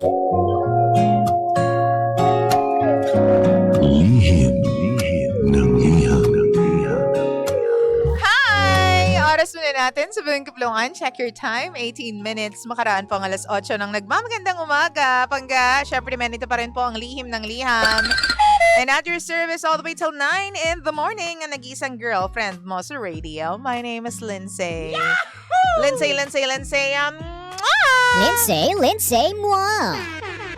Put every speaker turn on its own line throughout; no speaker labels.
Lihim ng liham.
Hi! Oras muna natin sa buong kaplungan. Check your time. 18 minutes. Makaraan po ang alas 8 ng nagmamagandang umaga. Pangga, syempre man, ito pa rin po ang lihim ng liham. And at your service all the way till 9 in the morning, ang nag-iisang girlfriend mo sa radio. My name is Lindsay. Lindsay.
Lindsay, moi!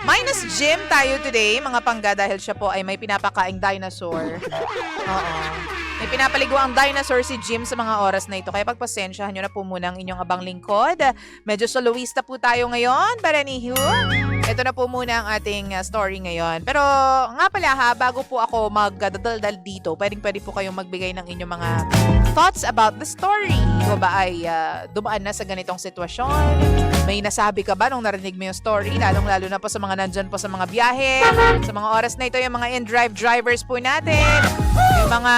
Minus Jim tayo today, mga pangga, dahil siya po ay may pinapakaing dinosaur. Oo. May pinapaligo ang dinosaur si Jim sa mga oras na ito. Kaya pagpasensyahan nyo na po muna ang inyong abang lingkod. Medyo soloista po tayo ngayon. But anywho, ito na po muna ang ating story ngayon. Pero nga pala ha, bago po ako magdadaldal dito, pwede po kayong magbigay ng inyong mga thoughts about the story. Ikaw ba ay dumaan na sa ganitong sitwasyon? May nasabi ka ba nung narinig mo yung story? Lalong-lalo na po sa mga nandyan po sa mga biyahe. Sa mga oras na ito, yung mga in-drive drivers po natin. Yung mga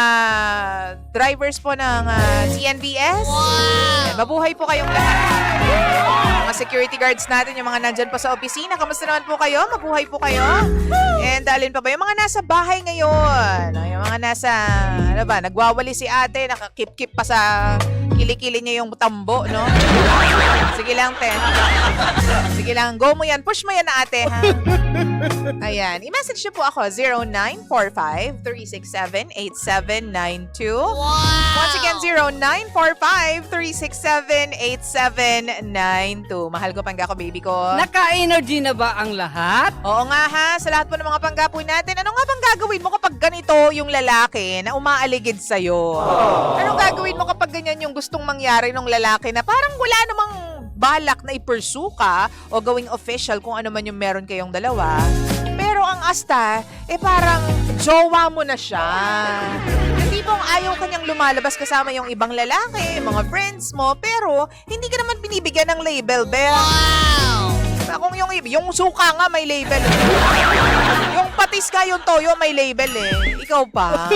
drivers po ng CNBS. Mabuhay po kayong lahat. Mga security guards natin, yung mga nandyan po sa opisina. Kamusta naman po kayo? Mabuhay po kayo. And alin pa ba? Yung mga nasa bahay ngayon. Yung mga nasa, nagwawali si ate, nakakip-kip pa sa kilikili niya yung tambo, no? Sige lang, te. Sige lang, go mo yan. Push mo yan, ate, ha? Ayan. I-message niyo po ako, 0945-367-8792. Once again, 0945-367-8792. Mahal ko, pangga ko, baby ko.
Naka-energy na ba ang lahat?
Oo nga ha, sa lahat po ng mga panggapo natin, ano nga bang gagawin mo kapag ganito yung lalaki na umaaligid sa'yo? Anong gagawin mo kapag ganyan yung gustong mangyari ng lalaki na parang wala namang balak na i-pursue ka o gawing official kung ano man yung meron kayong dalawa? Pero ang asta, parang jowa mo na siya. Hindi mong ayaw kanyang lumalabas kasama yung ibang lalaki, mga friends mo, pero hindi ka naman binibigyan ng label, Bel. Wow! Kung yung suka nga may label. Yung patis ka, yung toyo may label eh. Ikaw pa.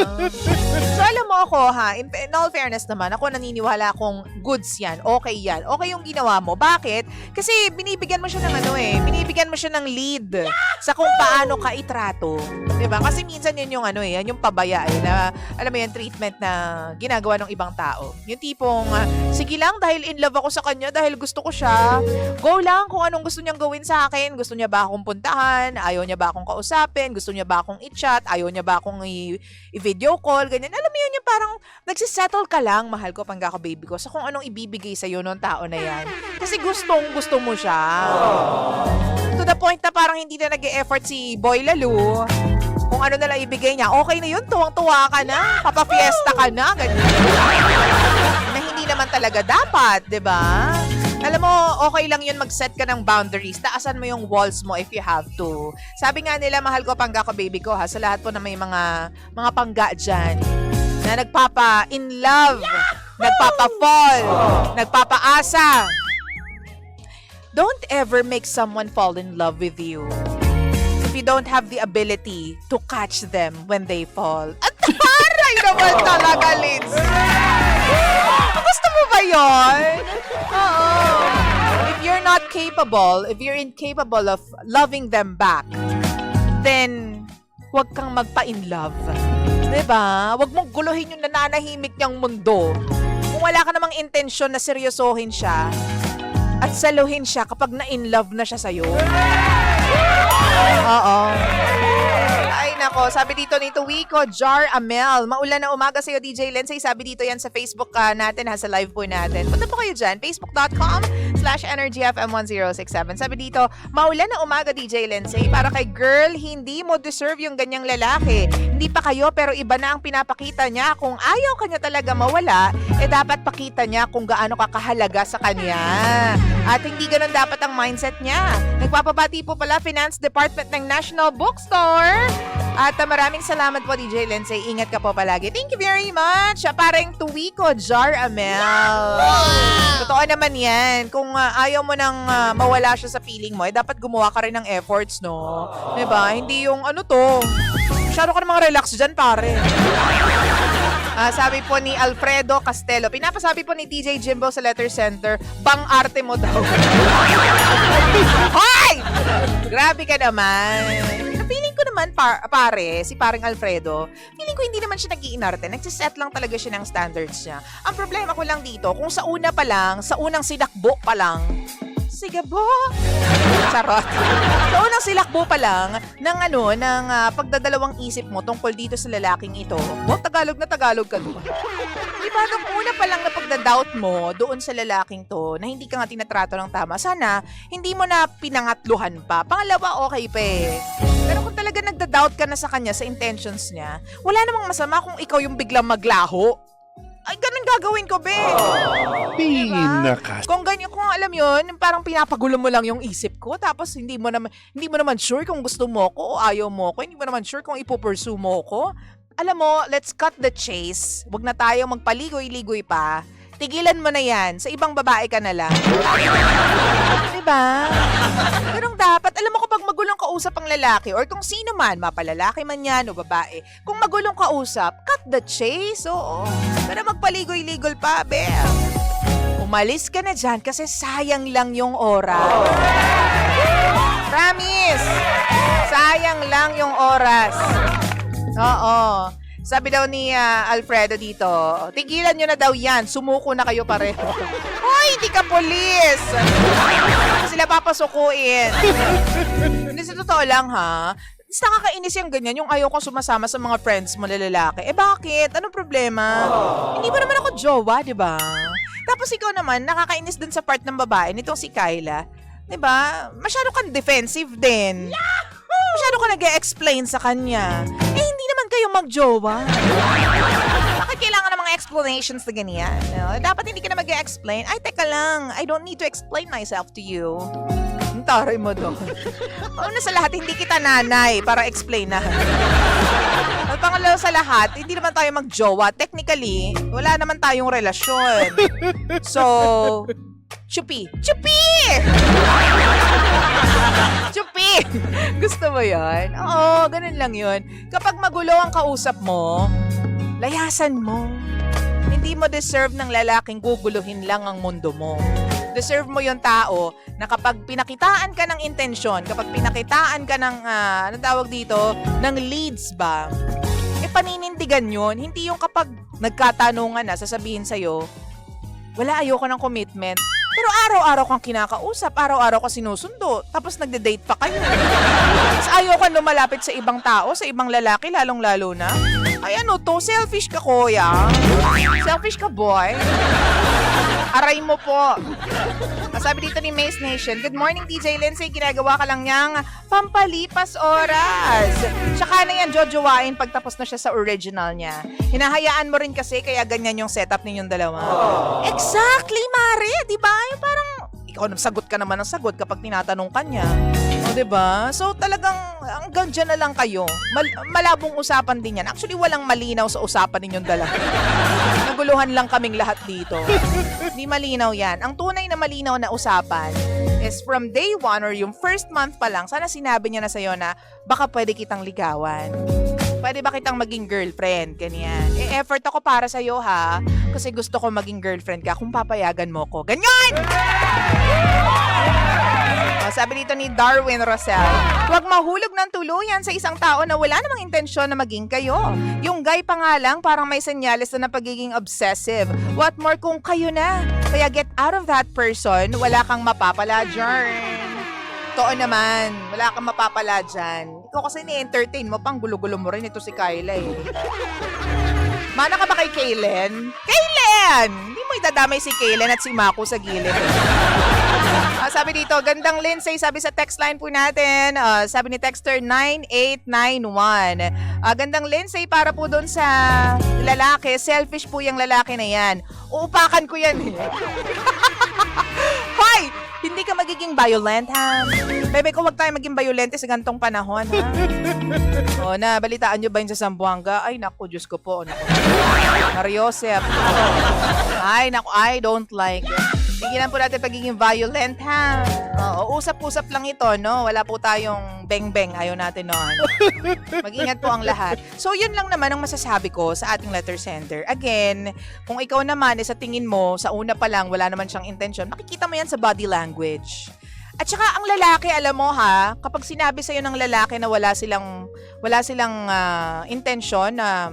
So alam mo ako ha, in all fairness naman, ako naniniwala kung goods yan, okay yan. Okay yung ginawa mo. Bakit? Kasi binibigyan mo siya ng binibigyan mo siya ng lead sa kung paano ka itrato. Diba? Kasi minsan yun yung yan yung pabaya na, alam mo yung treatment na ginagawa ng ibang tao. Yung tipong, sige lang, dahil in love ako sa kanya, dahil gusto ko siya, go lang kung anong gusto niyang gawin sa akin. Gusto niya ba akong puntahan? Ayaw niya ba akong kausapin? Gusto niya ba akong i-chat? Ayaw niya ba akong i-video call? Ganyan. Alam mo yun, yung parang nagsisettle ka lang, mahal ko, pangga ko, baby ko, sa kung anong ibibigay sa'yo ng tao na yan. Kasi gusto mo siya. To the point na parang hindi na nag-e-effort si Boy Lalu. Kung ano na lang ibigay niya, okay na yun, tuwang-tuwa ka na, papafiesta ka na, ganyan. Na hindi naman talaga dapat, di ba? Alam mo, okay lang yun mag-set ka ng boundaries. Taasan mo yung walls mo if you have to. Sabi nga nila, mahal ko, pangga ko, baby ko, ha, sa lahat po na may mga pangga dyan na nagpapa-in love, nagpapa-fall, nagpapa-asa. Don't ever make someone fall in love with you if you don't have the ability to catch them when they fall. At taray naman talaga, Liz! Gusto mo ba yun? Oo. If you're not capable, if you're incapable of loving them back, then huwag kang magpa-in love. Diba? Huwag mong guluhin yung nananahimik niyang mundo. Kung wala ka namang intensyon na seryosohin siya at saluhin siya kapag na-in love na siya sa'yo. Oo. Ay nako, sabi dito ni Tuwiko, Jar Amel, maulan na umaga sa'yo, DJ Lindsay. Sabi dito yan sa Facebook natin, sa live po natin. Punta po kayo dyan, facebook.com/energyfm1067. Sabi dito, maulan na umaga, DJ Lindsay. Para kay girl, hindi mo deserve yung ganyang lalaki. Hindi pa kayo, pero iba na ang pinapakita niya. Kung ayaw kanya talaga mawala, dapat pakita niya kung gaano kakahalaga sa kanya. At hindi ganun dapat ang mindset niya. Nagpapabati po pala Finance Department ng National Bookstore. At maraming salamat po, DJ Lindsay. Ingat ka po palagi. Thank you very much. Parang Tuwiko, Jar Amel. Wow. Totoo naman yan. Kung ayaw mo nang mawala siya sa feeling mo, dapat gumawa ka rin ng efforts, no? Diba? Hindi yung masyado ka namang relax dyan, pare. Sabi po ni Alfredo Castelo, pinapasabi po ni DJ Jimbo sa letter center, bang arte mo daw. Hoy! Grabe ka naman. Feeling ko naman, pare, si paring Alfredo, feeling ko hindi naman siya nag-iinarte. Nagsiset lang talaga siya ng standards niya. Ang problema ko lang dito, kung sa una pa lang, sa unang sinakbo pa lang, sigabo. Charot. Sa unang silakbo pa lang ng pagdadalawang isip mo tungkol dito sa lalaking ito. Tagalog na Tagalog ka doon. Diba, nung una pa lang na pagdadoubt mo doon sa lalaking to na hindi ka nga tinatrato ng tama, sana hindi mo na pinangatluhan pa. Pangalawa, okay pa eh. Pero kung talaga nagda-doubt ka na sa kanya, sa intentions niya, wala namang masama kung ikaw yung biglang maglaho. Ay, ganun gagawin ko, be.
Pinakas.
Kung ganyan, kung alam yun, parang pinapagulo mo lang yung isip ko, tapos hindi mo naman sure kung gusto mo ko o ayaw mo ko, hindi mo naman sure kung ipupursue mo ko. Alam mo, let's cut the chase. Huwag na tayo magpaligoy-ligoy pa. Tigilan mo na yan. Sa ibang babae ka na lang. Diba? Pero dapat, alam mo kapag magulong kausap ang lalaki or kung sino man, mapalalaki man yan o babae, kung magulong kausap, cut the chase. Oo. Pero magpaligoy-ligol pa, be. Umalis ka na dyan kasi sayang lang yung oras. Promise! Sayang lang yung oras. Oo. Sabi daw ni Alfredo dito, tigilan nyo na daw yan, sumuko na kayo pareho. Hoy, hindi ka polis! Sila papasukuin. Hindi, sa totoo lang ha, nakakainis yung ganyan, yung ayaw kong sumasama sa mga friends mo na lalaki. Eh bakit? Anong problema? Hindi ba naman ako jowa, di ba? Tapos ikaw naman, nakakainis dun sa part ng babae, nitong si Kyla. Di ba? Masyado kang defensive din. Masyado ka nag-e-explain sa kanya. Eh, hindi naman kayo mag-jowa. Bakit kailangan ng mga explanations na ganyan? No? Dapat hindi ka na mag-e-explain. Ay, teka lang. I don't need to explain myself to you. Ang taray mo doon. Una sa lahat, hindi kita nanay para explain na. At pangalawa sa lahat, hindi naman tayo mag-jowa. Technically, wala naman tayong relasyon. So, chupi! Chupi! Chupi! Gusto mo yan? Oo, ganun lang yun. Kapag magulo ang kausap mo, layasan mo. Hindi mo deserve ng lalaking guguluhin lang ang mundo mo. Deserve mo yung tao na kapag pinakitaan ka ng intensyon, kapag pinakitaan ka ng, anong tawag dito, ng leads ba, paninindigan yun. Hindi yung kapag nagkatanungan na, sasabihin sa'yo, wala, ayoko ng commitment. Pero araw-araw kang kinakausap, araw-araw ka sinusundo, tapos nagde-date pa kayo. Tapos ayaw ka lumalapit sa ibang tao, sa ibang lalaki, lalong-lalo na. Ay ano to, selfish ka kuya. Selfish ka boy. Aray mo po. Sabi dito ni Mace Nation, good morning DJ Lindsay, ginagawa ka lang niyang pampalipas oras. Tsaka na yan jojowain pag tapos na siya sa original niya. Hinahayaan mo rin kasi kaya ganyan yung setup ninyong dalawa. Exactly, Mare, di ba? Yung parang ikaw sagot ka naman ng sagot kapag tinatanong ka niya. O, diba? So, talagang hanggang dyan na lang kayo. Malabong usapan din yan. Actually, walang malinaw sa usapan ninyong dalawa. Naguluhan lang kaming lahat dito. Hindi malinaw yan. Ang tunay na malinaw na usapan is from day one or yung first month pa lang, sana sinabi niya na sa'yo na baka pwede kitang ligawan. Pwede ba kitang maging girlfriend? Ganyan. Effort ako para sa'yo ha. Kasi gusto ko maging girlfriend ka kung papayagan mo ko. Ganyan! Sabi dito ni Darwin Rosel, huwag mahulog ng tuluyan sa isang tao na wala namang intensyon na maging kayo. Yung guy pa nga lang parang may senyales na pagiging obsessive. What more kung kayo na? Kaya get out of that person, wala kang mapapala dyan. Totoo naman, wala kang mapapala dyan. Ikaw kasi ni-entertain mo, pang gulo-gulo mo rin ito si Kyla eh. Mana ka ba kay Kaylen? Kaylen! Hindi mo idadamay si Kaylen at si Mako sa gilid. Sabi dito, gandang Lindsay, sabi sa text line po natin, sabi ni texter 9891. Gandang Lindsay, para po doon sa lalaki, selfish po yung lalaki na yan. Uupakan ko yan eh. Hoy! Hindi ka magiging violent, ha? Bebe ko, wag tayo maging violente sa gantong panahon, ha? O na, balitaan nyo ba yun sa Zamboanga? Ay, naku, Diyos ko po. Naku. Mariosep. Ay, naku, I don't like it. Tigilan po natin pagiging violent, ha? Oo, usap-usap lang ito, no? Wala po tayong beng-beng. Ayaw natin noon. Mag-ingat po ang lahat. So, yun lang naman ang masasabi ko sa ating letter sender. Again, kung ikaw naman, sa tingin mo, sa una pa lang, wala naman siyang intention, makikita mo yan sa body language. At saka ang lalaki, alam mo ha, kapag sinabi sa'yo ng lalaki na wala silang intention na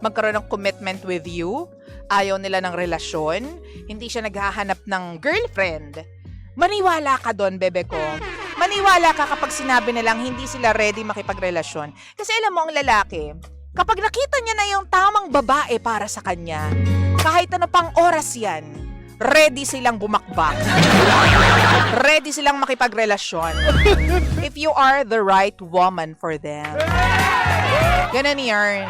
magkaroon ng commitment with you, ayaw nila ng relasyon, hindi siya naghahanap ng girlfriend, maniwala ka doon, bebe ko. Maniwala ka kapag sinabi nilang hindi sila ready makipagrelasyon. Kasi alam mo, ang lalaki, kapag nakita niya na yung tamang babae para sa kanya, kahit ano pang oras yan, ready silang bumakbak. Ready silang makipagrelasyon. If you are the right woman for them. Ganun yan.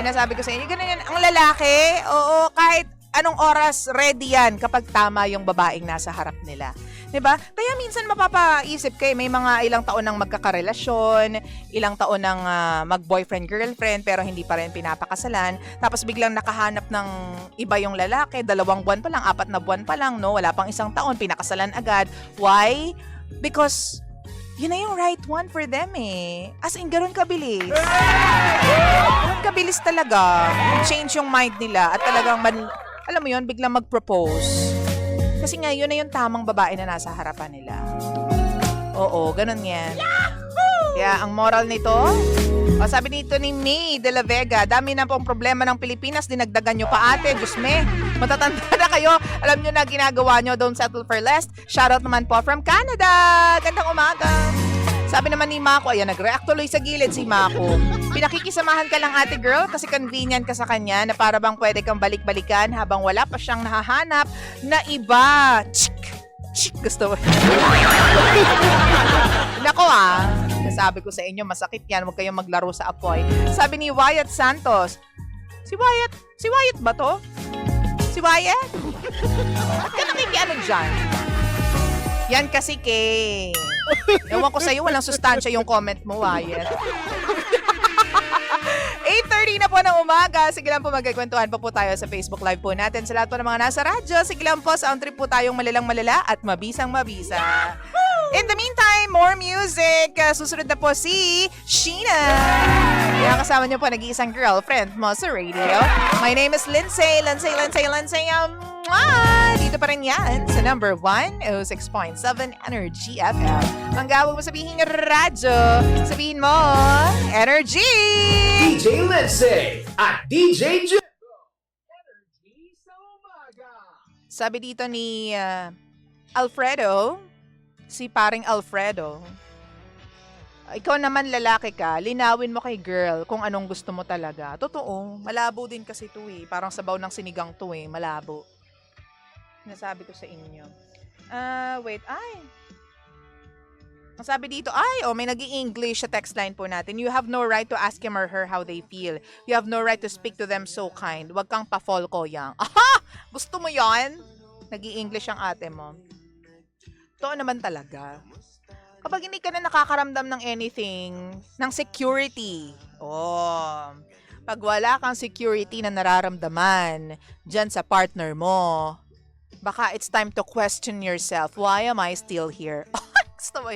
Sinasabi ko sa inyo, ganun yan. Ang lalaki, oo, kahit anong oras, ready yan kapag tama yung babaeng nasa harap nila. 'Di ba? Kaya minsan mapapaisip kayo, may mga ilang taon nang magkakarelasyon, ilang taon nang mag-boyfriend-girlfriend, pero hindi pa rin pinapakasalan. Tapos biglang nakahanap ng iba yung lalaki, 2 buwan pa lang, 4 na buwan pa lang, no? Wala pang 1 taon, pinakasalan agad. Why? Because yun na yung right one for them eh. As in, ganun kabilis. Ganun kabilis talaga. Change yung mind nila at talagang, alam mo yun, biglang mag-propose. Kasi nga, yun na yung tamang babae na nasa harapan nila. Oo, ganun yan. Kaya ang moral nito, sabi nito ni May de la Vega, dami na pong problema ng Pilipinas, dinagdagan nyo pa ate, Diyos me. Matatanda na kayo, alam nyo na ginagawa nyo, don't settle for less. Shoutout naman po from Canada. Gandang umaga. Sabi naman ni Mako, ayan, nag-react tuloy sa gilid si Mako. Pinakikisamahan ka lang ate girl kasi convenient ka sa kanya na para bang pwede kang balik-balikan habang wala pa siyang nahahanap na iba. Chik, gusto mo. Nako sabi ko sa inyo, masakit yan. Huwag kayong maglaro sa apoy. Sabi ni Wyatt Santos, si Wyatt ba to? Si Wyatt? Ba't ka nakikiano dyan? Yan kasi ewan ko sa'yo, walang sustansya yung comment mo, Wyatt. 8:30 na po ng umaga. Sige lang po, magkikwentuhan pa po tayo sa Facebook Live po natin. Sa lahat po ng mga nasa radyo, sige lang po, sound trip po tayong malalang-malala at mabisang-mabisa. In the meantime, more music. Susunod na po si Sheena. Yan, kasama niyo po nag-iisang girlfriend mo sa radio. My name is Lindsay. Dito pa rin yan sa number 106.7 Energy FM. Manggawag mo sabihin radyo. Sabihin mo, Energy!
DJ Lindsay at DJ Jim. Energy sa umaga.
Sabi dito ni Alfredo, si paring Alfredo, ikaw naman lalaki ka, linawin mo kay girl kung anong gusto mo talaga. Totoo, malabo din kasi to eh. Parang sabaw ng sinigang to eh, malabo. Nasabi ko sa inyo. Ang sabi dito, may nag-i-English sa text line po natin. You have no right to ask him or her how they feel. You have no right to speak to them so kind. Huwag kang pa-fall ko yang. Aha! Gusto mo yon? Nag-i-English ang ate mo. Totoo naman talaga. Kapag hindi ka na nakakaramdam ng anything, ng security. Pag wala kang security na nararamdaman dyan sa partner mo, baka it's time to question yourself. Why am I still here? Gusto mo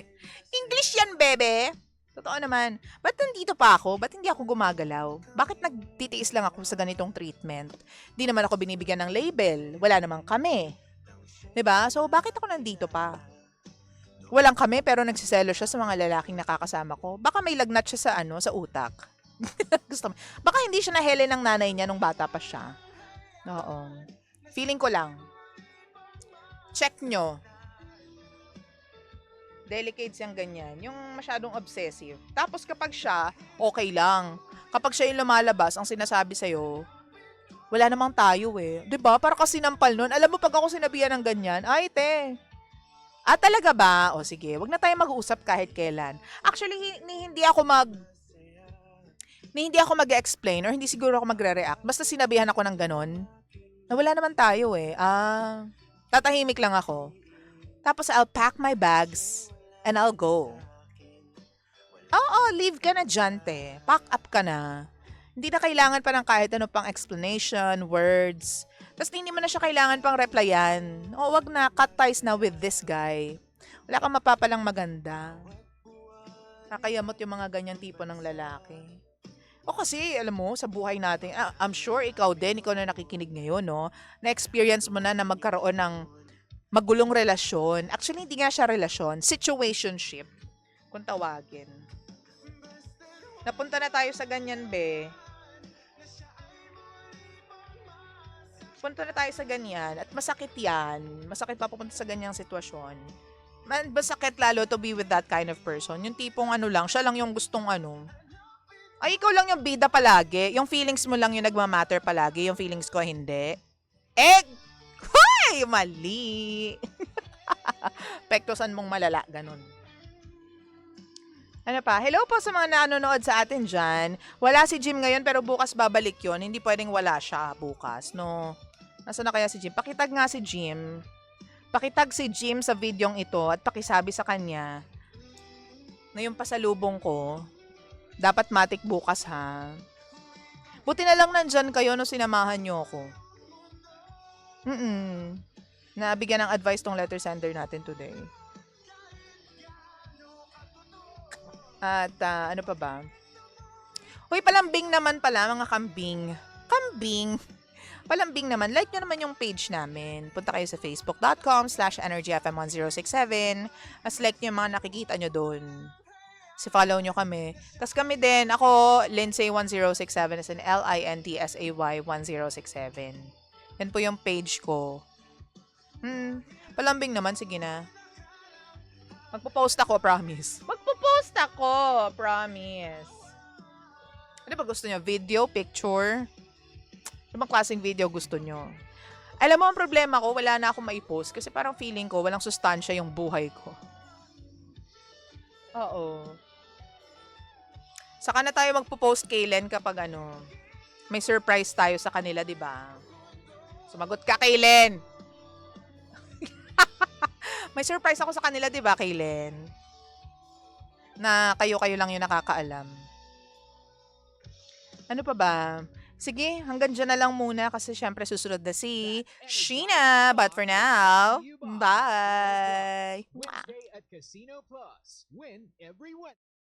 English yan, bebe. Totoo naman. Ba't nandito pa ako? Ba't hindi ako gumagalaw? Bakit nagtitiis lang ako sa ganitong treatment? Di naman ako binibigyan ng label. Wala naman kami. 'Di ba? So, bakit ako nandito pa? Walang kami pero nagsiselo siya sa mga lalaking nakakasama ko. Baka may lagnat siya sa utak. Gusto mo. Baka hindi siya nahele ng nanay niya nung bata pa siya. Oo. Feeling ko lang. Check nyo. Delicate siyang ganyan. Yung masyadong obsessive. Tapos kapag siya, okay lang. Kapag siya yung lumalabas, ang sinasabi sa'yo, wala namang tayo eh. 'Di ba? Para kasi nampal nun. Alam mo, pag ako sinabihan ng ganyan, ay te, talaga ba? O sige, wag na tayo mag-uusap kahit kailan. Actually, hindi ako mag-explain or hindi siguro ako magre-react. Basta sinabihan ako ng ganon, na wala naman tayo eh. Tatahimik lang ako. Tapos I'll pack my bags and I'll go. Leave ka na dyan, te. Pack up ka na. Hindi na kailangan pa ng kahit ano pang explanation, words. Tapos hindi mo na siya kailangan pang replyan. O wag na, cut ties na with this guy. Wala kang mapapalang maganda. Nakayamot yung mga ganyan tipo ng lalaki. O kasi, alam mo, sa buhay natin, I'm sure ikaw din, ikaw na nakikinig ngayon, no? Na-experience mo na magkaroon ng magulong relasyon. Actually, hindi nga siya relasyon. Situationship, kung tawagin. Napunta na tayo sa ganyan, be. Punta na tayo sa ganyan. At masakit yan. Masakit papunta sa ganyang sitwasyon. Masakit lalo to be with that kind of person. Yung tipong lang, siya lang yung gustong ay, ikaw lang yung bida palagi. Yung feelings mo lang yung nagmamatter palagi. Yung feelings ko, hindi. Hoy! Mali! Pektosan mong malala. Ganun. Ano pa? Hello po sa mga nanonood sa atin dyan. Wala si Jim ngayon pero bukas babalik yon. Hindi pwedeng wala siya bukas, no? Nasaan na kaya si Jim? Pakitag nga si Jim. Pakitag si Jim sa videong ito at pakisabi sa kanya na yung pasalubong ko, dapat matik bukas ha. Buti na lang nandyan kayo no sinamahan nyo ako. Nabigyan ng advice tong letter sender natin today. At ano pa ba? Uy, palambing naman pala mga kambing. Kambing. Palambing naman. Like nyo naman yung page namin. Punta kayo sa facebook.com/energyfm1067. As like nyo yung mga nakikita nyo doon. Follow nyo kami. Tapos kami din, ako, Lindsay1067 as in LINTSAY 1067. Yan po yung page ko. Palambing naman, sige na. Magpo-post ako, promise. Magpo-post ako, promise. Ano ba gusto nyo? Video, picture? Ano bang klaseng video gusto nyo? Alam mo, ang problema ko, wala na akong maipost kasi parang feeling ko, walang sustansya yung buhay ko. Oo. Saka na tayo magpo-post kailan kapag may surprise tayo sa kanila, di ba? Sumagot ka, Kailen! May surprise ako sa kanila, di ba, Kailen? Na kayo-kayo lang yung nakakaalam. Ano pa ba? Sige, hanggang dyan na lang muna kasi syempre susunod na si Sheena. But for now, bye!
Wednesday at Casino Plus. Win every Wednesday.